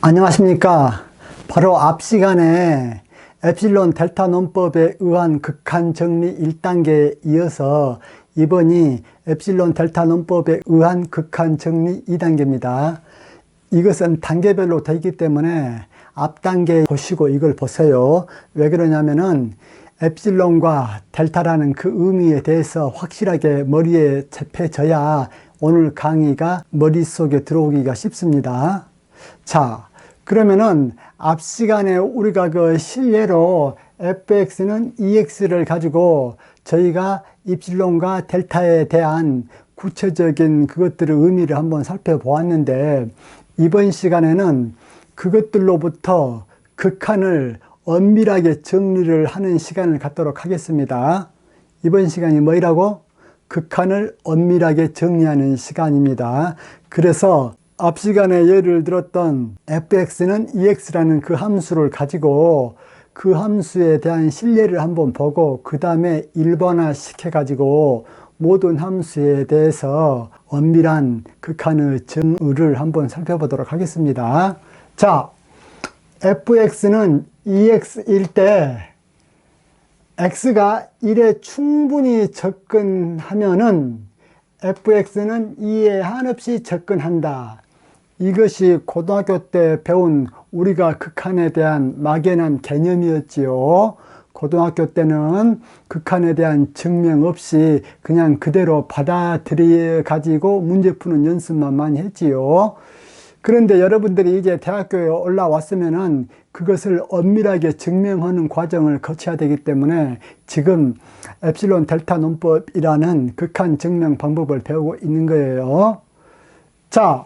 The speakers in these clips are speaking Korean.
안녕하십니까. 바로 앞 시간에 엡실론 델타 논법에 의한 극한 정리 1단계에 이어서 이번이 엡실론 델타 논법에 의한 극한 정리 2단계입니다. 이것은 단계별로 되기 때문에 앞 단계 보시고 이걸 보세요. 왜 그러냐면은 엡실론과 델타라는 그 의미에 대해서 확실하게 머리에 잡혀져야 오늘 강의가 머릿속에 들어오기가 쉽습니다. 자, 그러면은 앞 시간에 우리가 그 실례로 fx는 ex를 가지고 저희가 입실론과 델타에 대한 구체적인 그것들의 의미를 한번 살펴보았는데, 이번 시간에는 그것들로부터 극한을 엄밀하게 정리를 하는 시간을 갖도록 하겠습니다. 이번 시간이 뭐라고? 극한을 엄밀하게 정리하는 시간입니다. 그래서 앞 시간에 예를 들었던 fx는 ex라는 그 함수를 가지고 그 함수에 대한 실례를 한번 보고 그 다음에 일반화 시켜 가지고 모든 함수에 대해서 엄밀한 극한의 정의를 한번 살펴보도록 하겠습니다. 자, fx는 ex일 때 x가 1에 충분히 접근하면은 fx는 2에 한없이 접근한다. 이것이 고등학교 때 배운 우리가 극한에 대한 막연한 개념이었지요. 고등학교 때는 극한에 대한 증명 없이 그냥 그대로 받아들여 가지고 문제 푸는 연습만 많이 했지요. 그런데 여러분들이 이제 대학교에 올라왔으면은 그것을 엄밀하게 증명하는 과정을 거쳐야 되기 때문에 지금 엡실론 델타 논법이라는 극한 증명 방법을 배우고 있는 거예요. 자,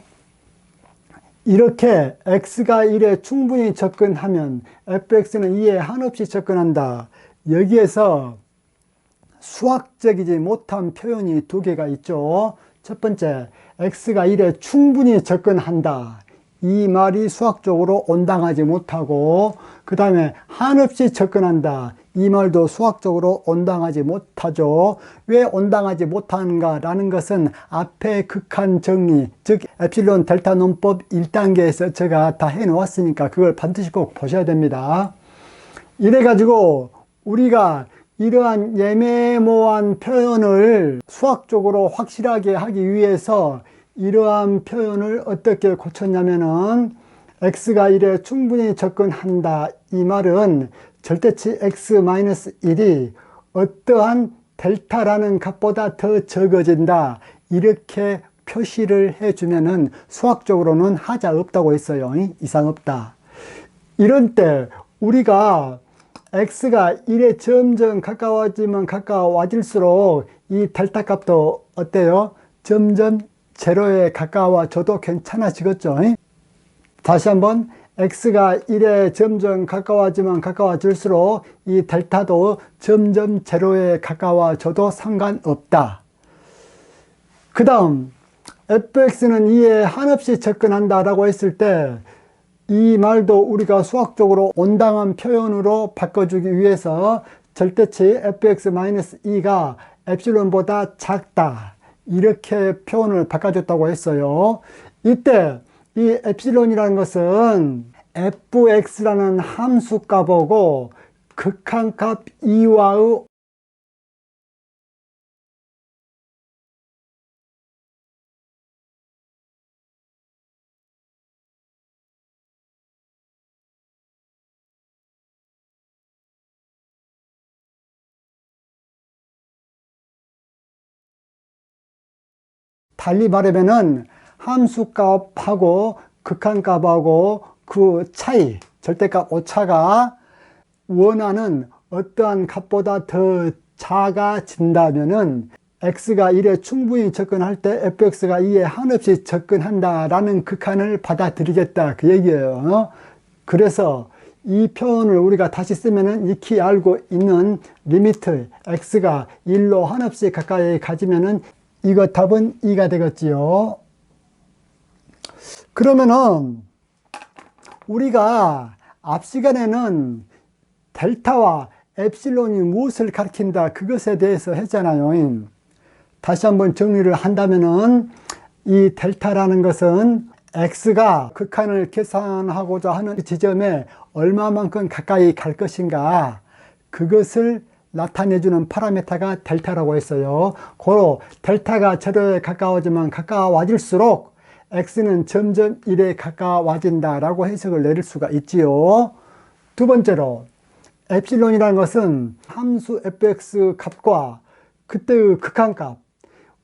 이렇게 x가 1에 충분히 접근하면 fx는 2에 한없이 접근한다. 여기에서 수학적이지 못한 표현이 두 개가 있죠. 첫 번째, x가 1에 충분히 접근한다. 이 말이 수학적으로 온당하지 못하고, 그 다음에 한없이 접근한다. 이 말도 수학적으로 온당하지 못하죠. 왜 온당하지 못하는가라는 것은 앞에 극한 정리, 즉 엡실론 델타 논법 1단계에서 제가 다 해놓았으니까 그걸 반드시 꼭 보셔야 됩니다. 이래가지고 우리가 이러한 예매모호한 표현을 수학적으로 확실하게 하기 위해서 이러한 표현을 어떻게 고쳤냐면은 x가 1에 충분히 접근한다. 이 말은 절대치 x-1이 어떠한 델타라는 값보다 더 적어진다. 이렇게 표시를 해주면은 수학적으로는 하자 없다고 했어요. 이상 없다. 이런 때 우리가 x가 1에 점점 가까워지면 가까워질수록 이 델타 값도 어때요? 점점 제로에 가까워져도 괜찮아지겠죠. 다시 한번 x가 1에 점점 가까워지면 가까워질수록 이 델타도 점점 제로에 가까워져도 상관없다. 그 다음 fx는 2에 한없이 접근한다 라고 했을 때 이 말도 우리가 수학적으로 온당한 표현으로 바꿔주기 위해서 절대치 fx-2가 엡실론보다 작다. 이렇게 표현을 바꿔줬다고 했어요. 이때 이 엡실론이라는 것은 fx라는 함수값하고 극한값 2와의 달리 말하면은 함수값하고 극한값하고 그 차이, 절대값 오차가 원하는 어떠한 값보다 더 작아진다면은 x가 1에 충분히 접근할 때 fx가 2에 한없이 접근한다라는 극한을 받아들이겠다 그 얘기예요. 그래서 이 표현을 우리가 다시 쓰면은 익히 알고 있는 리미트 x가 1로 한없이 가까이 가지면은 이거 답은 2가 되겠지요. 그러면은 우리가 앞 시간에는 델타와 엡실론이 무엇을 가리킨다 그것에 대해서 했잖아요. 다시 한번 정리를 한다면은 이 델타라는 것은 x가 극한을 계산하고자 하는 지점에 얼마만큼 가까이 갈 것인가, 그것을 나타내주는 파라미터가 델타라고 했어요. 고로 델타가 0에 가까워지면 가까워질수록 x는 점점 1에 가까워진다 라고 해석을 내릴 수가 있지요. 두 번째로, 엡실론이라는 것은 함수 fx 값과 그때의 극한값,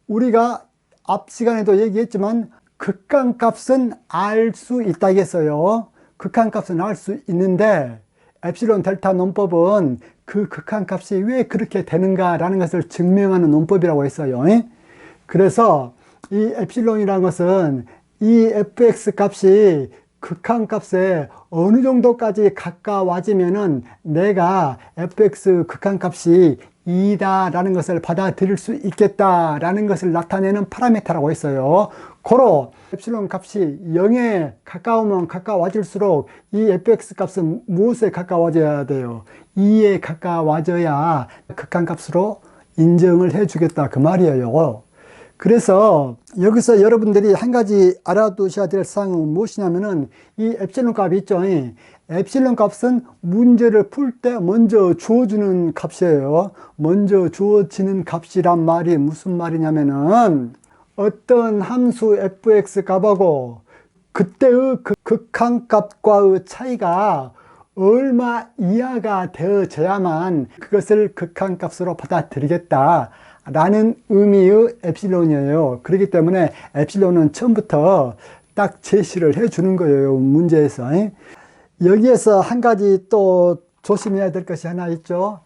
우리가 앞 시간에도 얘기했지만 극한값은 알 수 있다겠어요. 극한값은 알 수 있는데 엡실론 델타 논법은 그 극한값이 왜 그렇게 되는가라는 것을 증명하는 논법이라고 했어요. 그래서 이 엡실론이라는 것은 이 fx 값이 극한값에 어느 정도까지 가까워지면은 내가 fx 극한값이 2다 라는 것을 받아들일 수 있겠다 라는 것을 나타내는 파라미터라고 했어요. 고로 엡실론 값이 0에 가까우면 가까워질수록 이 fx 값은 무엇에 가까워져야 돼요? 2에 가까워져야 극한값으로 인정을 해 주겠다 그 말이에요. 그래서 여기서 여러분들이 한 가지 알아두셔야 될 사항은 무엇이냐면은 이 엡실론 값이 있죠. 엡실론 값은 문제를 풀 때 먼저 주어주는 값이에요. 먼저 주어지는 값이란 말이 무슨 말이냐면은 어떤 함수 fx 값하고 그때의 극한값과의 차이가 얼마 이하가 되어져야만 그것을 극한값으로 받아들이겠다 라는 의미의 엡실론이에요. 그렇기 때문에 엡실론은 처음부터 딱 제시를 해 주는 거예요, 문제에서. 여기에서 한 가지 또 조심해야 될 것이 하나 있죠.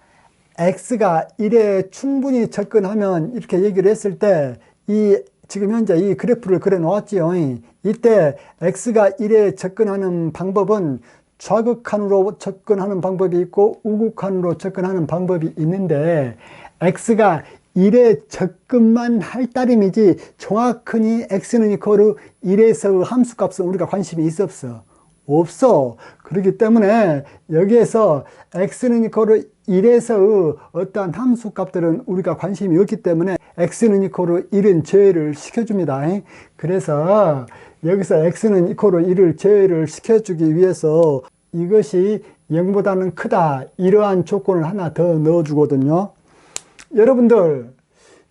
x가 1에 충분히 접근하면 이렇게 얘기를 했을 때 지금 현재 이 그래프를 그려 놓았지요. 이때 x가 1에 접근하는 방법은 좌극한으로 접근하는 방법이 있고 우극한으로 접근하는 방법이 있는데 x가 1에 접근만 할 따름이지 정확히 x는 이퀄 1에서의 함수값은 우리가 관심이 있어 없어. 그렇기 때문에 여기에서 x는 이퀄 1에서의 어떠한 함수값들은 우리가 관심이 없기 때문에 x는 이퀄 1은 제외를 시켜줍니다. 그래서 여기서 x는 이퀄 1을 제외를 시켜주기 위해서 이것이 0보다는 크다 이러한 조건을 하나 더 넣어주거든요. 여러분들,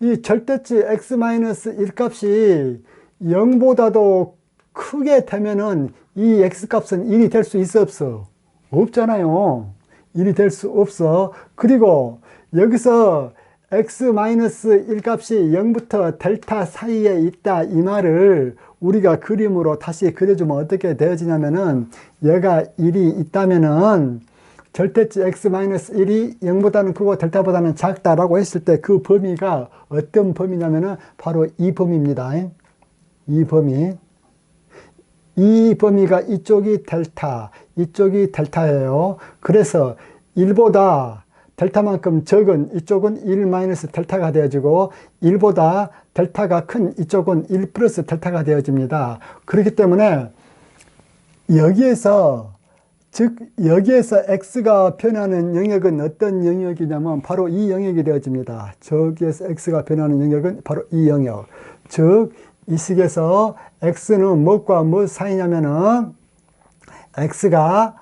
이 절대치 x-1 값이 0보다도 크게 되면은 이 x값은 1이 될 수 있어 없어? 없잖아요. 1이 될 수 없어. 그리고 여기서 x-1 값이 0부터 델타 사이에 있다 이 말을 우리가 그림으로 다시 그려주면 어떻게 되어지냐면은 얘가 1이 있다면은 절대치 x-1이 0보다는 크고 델타보다는 작다라고 했을 때 그 범위가 어떤 범위냐면은 바로 이 범위입니다. 이 범위. 이 범위가 이쪽이 델타, 이쪽이 델타예요. 그래서 1보다 델타만큼 적은 이쪽은 1 마이너스 델타가 되어지고 1보다 델타가 큰 이쪽은 1 플러스 델타가 되어집니다. 그렇기 때문에 여기에서 x가 변하는 영역은 어떤 영역이냐면 바로 이 영역이 되어집니다. 저기에서 x가 변하는 영역은 바로 이 영역. 즉, 이 식에서 x는 무엇과 무엇 사이냐면은 x가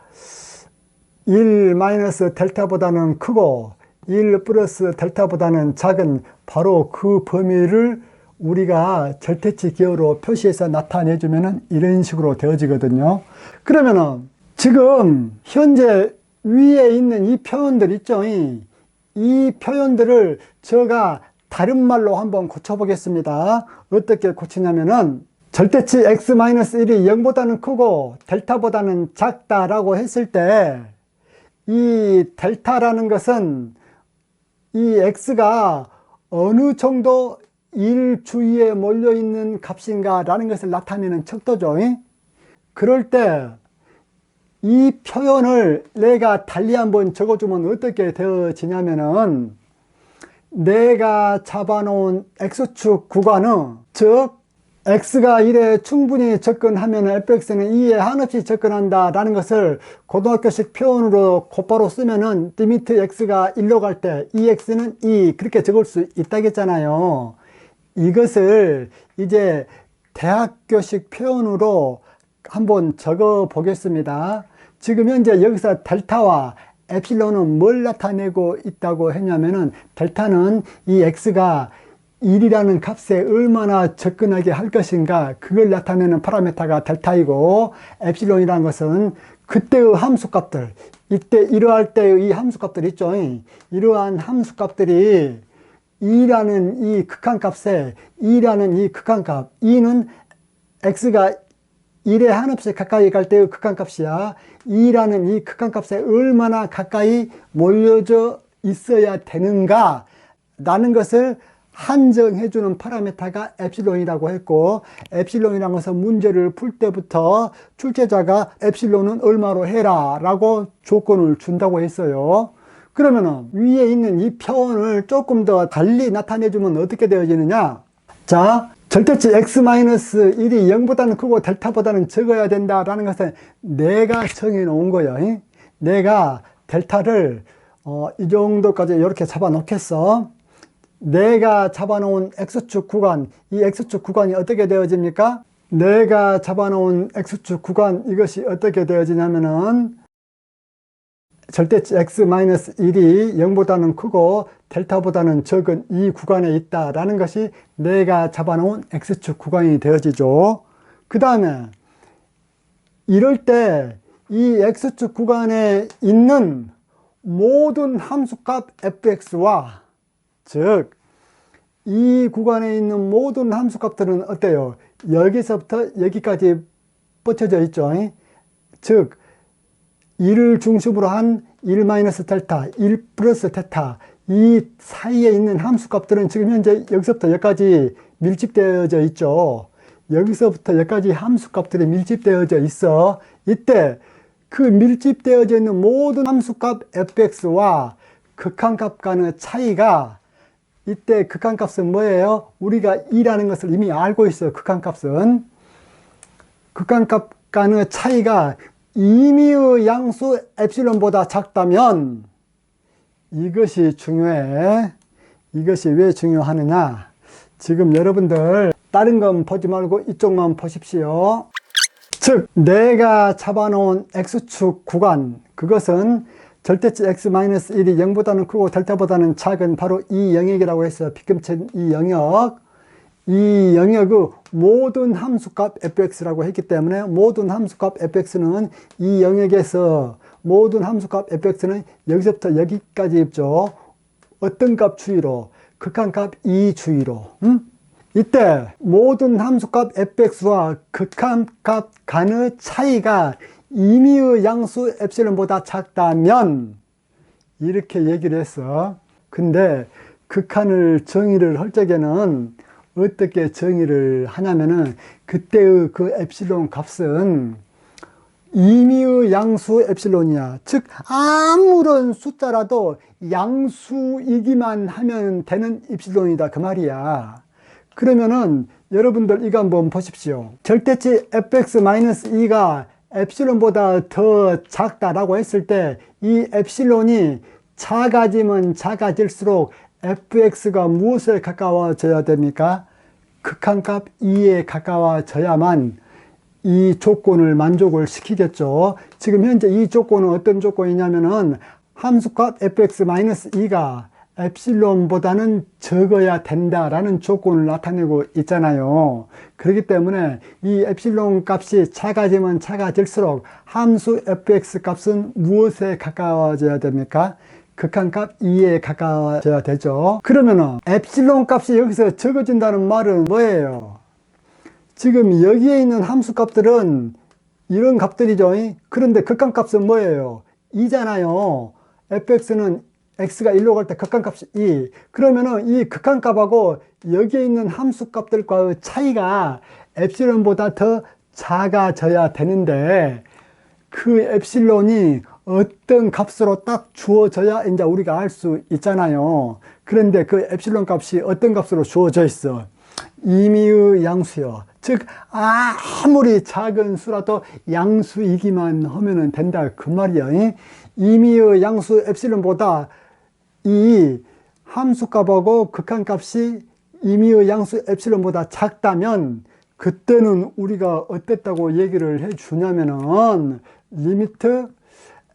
1 마이너스 델타보다는 크고 1 플러스 델타보다는 작은 바로 그 범위를 우리가 절대치 기호로 표시해서 나타내주면은 이런 식으로 되어지거든요. 그러면은 지금 현재 위에 있는 이 표현들 있죠? 이 표현들을 제가 다른 말로 한번 고쳐보겠습니다. 어떻게 고치냐면은 절대치 x-1이 0보다는 크고 델타보다는 작다라고 했을 때 이 델타라는 것은 이 x가 어느 정도 1 주위에 몰려있는 값인가 라는 것을 나타내는 척도죠. 그럴 때 이 표현을 내가 달리 한번 적어주면 어떻게 되어지냐면은 내가 잡아놓은 x축 구간은 즉 x가 1에 충분히 접근하면 fx는 2에 한없이 접근한다 라는 것을 고등학교식 표현으로 곧바로 쓰면은 리미트 x가 1로 갈 때 2x는 2 그렇게 적을 수 있다겠잖아요. 이것을 이제 대학교식 표현으로 한번 적어 보겠습니다. 지금 현재 여기서 델타와 엡실론은 뭘 나타내고 있다고 했냐면은, 델타는 이 x가 1이라는 값에 얼마나 접근하게 할 것인가, 그걸 나타내는 파라미터가 델타이고, 엡실론이라는 것은 그때의 함수값들, 이때 이러할 때의 이 함수값들 있죠. 이러한 함수값들이 2라는 이 극한값에, 2라는 이 극한값, 2는 x가 1에 한없이 가까이 갈 때의 극한값이야. 2라는 이 극한값에 얼마나 가까이 몰려져 있어야 되는가 라는 것을 한정해주는 파라미터가 엡실론이라고 했고, 엡실론이라는 것은 문제를 풀 때부터 출제자가 엡실론은 얼마로 해라 라고 조건을 준다고 했어요. 그러면은 위에 있는 이 표현을 조금 더 달리 나타내주면 어떻게 되어지느냐. 자, 절대치 x-1이 0보다는 크고 델타보다는 적어야 된다라는 것은 내가 정해 놓은 거예요. 내가 델타를 이 정도까지 이렇게 잡아 놓겠어. 내가 잡아 놓은 x축 구간, 이 x축 구간이 어떻게 되어집니까? 내가 잡아 놓은 x축 구간, 이것이 어떻게 되어지냐면은 절대치 x-1이 0보다는 크고 델타보다는 적은 이 구간에 있다라는 것이 내가 잡아놓은 x축 구간이 되어지죠. 그 다음에 이럴 때 이 x축 구간에 있는 모든 함수값 fx와, 즉 이 구간에 있는 모든 함수값들은 어때요? 여기서부터 여기까지 뻗쳐져 있죠. 즉 1을 중심으로 한 1-델타, 1 플러스 테타, 이 사이에 있는 함수값들은 지금 현재 여기서부터 여기까지 밀집되어져 있죠. 여기서부터 여기까지 함수값들이 밀집되어져 있어. 이때 그 밀집되어져 있는 모든 함수값 fx와 극한값 간의 차이가, 이때 극한값은 뭐예요? 우리가 2라는 것을 이미 알고 있어요. 극한값은. 극한값 간의 차이가 임의의 양수 엡실론보다 작다면, 이것이 중요해. 이것이 왜 중요하느냐. 지금 여러분들 다른 건 보지 말고 이쪽만 보십시오. 즉 내가 잡아놓은 x축 구간, 그것은 절대치 x-1이 0보다는 크고 델타보다는 작은 바로 이 영역이라고 했어요. 빗금친 이 영역. 이 영역의 모든 함수값 fx라고 했기 때문에 모든 함수값 fx는 이 영역에서, 모든 함수값 fx는 여기서부터 여기까지 있죠. 어떤 값 주의로? 극한값 2 주의로. 이때 모든 함수값 fx와 극한값 간의 차이가 임의의 양수 엡실론보다 작다면, 이렇게 얘기를 했어. 근데 극한을 정의를 할 적에는 어떻게 정의를 하냐면은, 그때의 그 엡실론 값은 임의의 양수 엡실론이야. 즉 아무런 숫자라도 양수이기만 하면 되는 입실론이다, 그 말이야. 그러면은 여러분들 이거 한번 보십시오. 절대치 fx-2가 엡실론보다 더 작다라고 했을 때 이 엡실론이 작아지면 작아질수록 fx가 무엇에 가까워져야 됩니까? 극한값 2에 가까워져야만 이 조건을 만족을 시키겠죠. 지금 현재 이 조건은 어떤 조건이냐면은 함수값 fx-2가 엡실론보다는 적어야 된다라는 조건을 나타내고 있잖아요. 그렇기 때문에 이 엡실론 값이 작아지면 작아질수록 함수 fx 값은 무엇에 가까워져야 됩니까? 극한값 2에 가까워져야 되죠. 그러면은 엡실론 값이 여기서 적어진다는 말은 뭐예요? 지금 여기에 있는 함수 값들은 이런 값들이죠. 그런데 극한값은 뭐예요? 2잖아요. fx는 x가 1로 갈 때 극한값이 2. 그러면은 이 극한값하고 여기에 있는 함수값들과의 차이가 엡실론보다 더 작아져야 되는데, 그 엡실론이 어떤 값으로 딱 주어져야 이제 우리가 알 수 있잖아요. 그런데 그 엡실론 값이 어떤 값으로 주어져 있어? 임의의 양수요. 즉 아무리 작은 수라도 양수이기만 하면 된다, 그 말이야. 임의의 양수 엡실론보다 이 함수값하고 극한값이 임의의 양수 엡실론보다 작다면 그때는 우리가 어땠다고 얘기를 해 주냐면은 리미트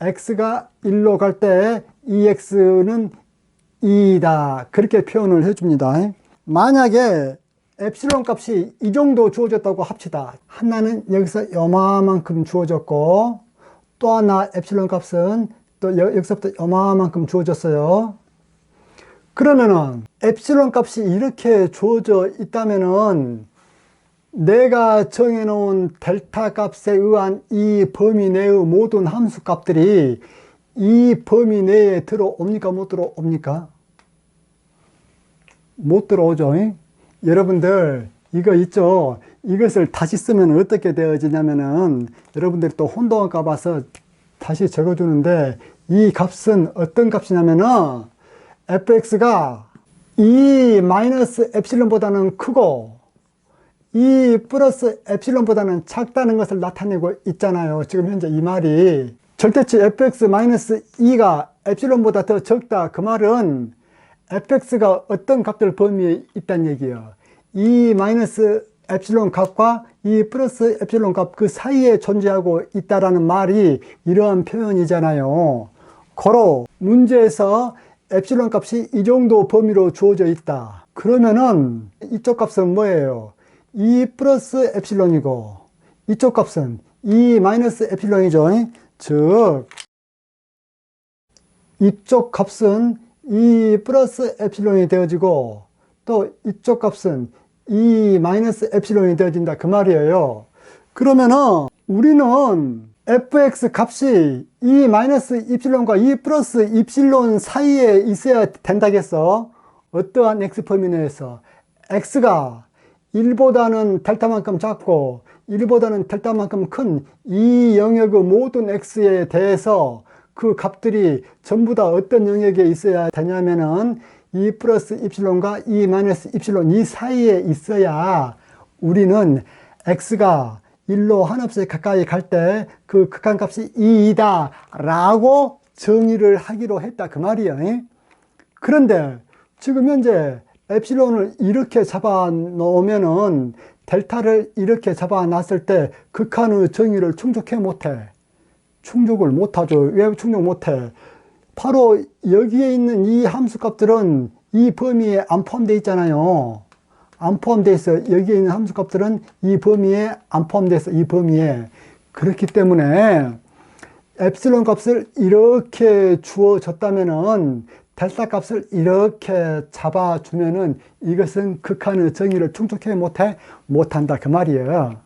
x가 1로 갈 때 ex는 2다 그렇게 표현을 해 줍니다. 만약에 엡실론 값이 이 정도 주어졌다고 합시다. 하나는 여기서 요만큼 주어졌고 또 하나 엡실론 값은 또 여기서부터 요만큼 주어졌어요. 그러면은 엡실론 값이 이렇게 주어져 있다면은 내가 정해놓은 델타 값에 의한 이 범위 내의 모든 함수 값들이 이 범위 내에 들어옵니까? 못 들어옵니까? 못 들어오죠. 여러분들 이거 있죠? 이것을 다시 쓰면 어떻게 되어지냐면은 여러분들이 또 혼동할까 봐서 다시 적어주는데 이 값은 어떤 값이냐면은 fx가 이 마이너스 엡실론보다는 크고 이 플러스 엡실론보다는 작다는 것을 나타내고 있잖아요. 지금 현재 이 말이 절대치 fx 마이너스 2가 엡실론보다 더 적다. 그 말은 fx가 어떤 값들 범위에 있다는 얘기예요. 이 마이너스 엡실론 값과 이 플러스 엡실론 값 그 사이에 존재하고 있다라는 말이 이러한 표현이잖아요. 고로 문제에서 엡실론 값이 이 정도 범위로 주어져 있다. 그러면은 이쪽 값은 뭐예요? 2 플러스 엡실론이고 이쪽 값은 2 마이너스 엡실론이죠. 즉 이쪽 값은 2 플러스 엡실론이 되어지고 또 이쪽 값은 2 마이너스 엡실론이 되어진다 그 말이에요. 그러면은 우리는 fx 값이 2 마이너스 입실론과 2 플러스 입실론 사이에 있어야 된다겠어. 어떠한 x 범위 내에서 x가 1보다는 델타만큼 작고 1보다는 델타만큼 큰 이 영역의 모든 x에 대해서 그 값들이 전부 다 어떤 영역에 있어야 되냐면은 2 플러스 입실론과 2 마이너스 입실론 이 사이에 있어야 우리는 x가 1로 한없이 가까이 갈 때 그 극한값이 2이다 라고 정의를 하기로 했다 그 말이에요. 그런데 지금 현재 엡실론을 이렇게 잡아 놓으면은 델타를 이렇게 잡아 놨을 때 극한의 정의를 충족해 못해. 충족을 못하죠. 왜 충족 못해? 바로 여기에 있는 이 함수값들은 이 범위에 안 포함되어 있잖아요. 안 포함되어 있어요. 여기에 있는 함수값들은 이 범위에 안 포함되어 있어요. 이 범위에. 그렇기 때문에 엡실론 값을 이렇게 주어졌다면은 델타 값을 이렇게 잡아주면은 이것은 극한의 정의를 충족해 못한다 그 말이에요.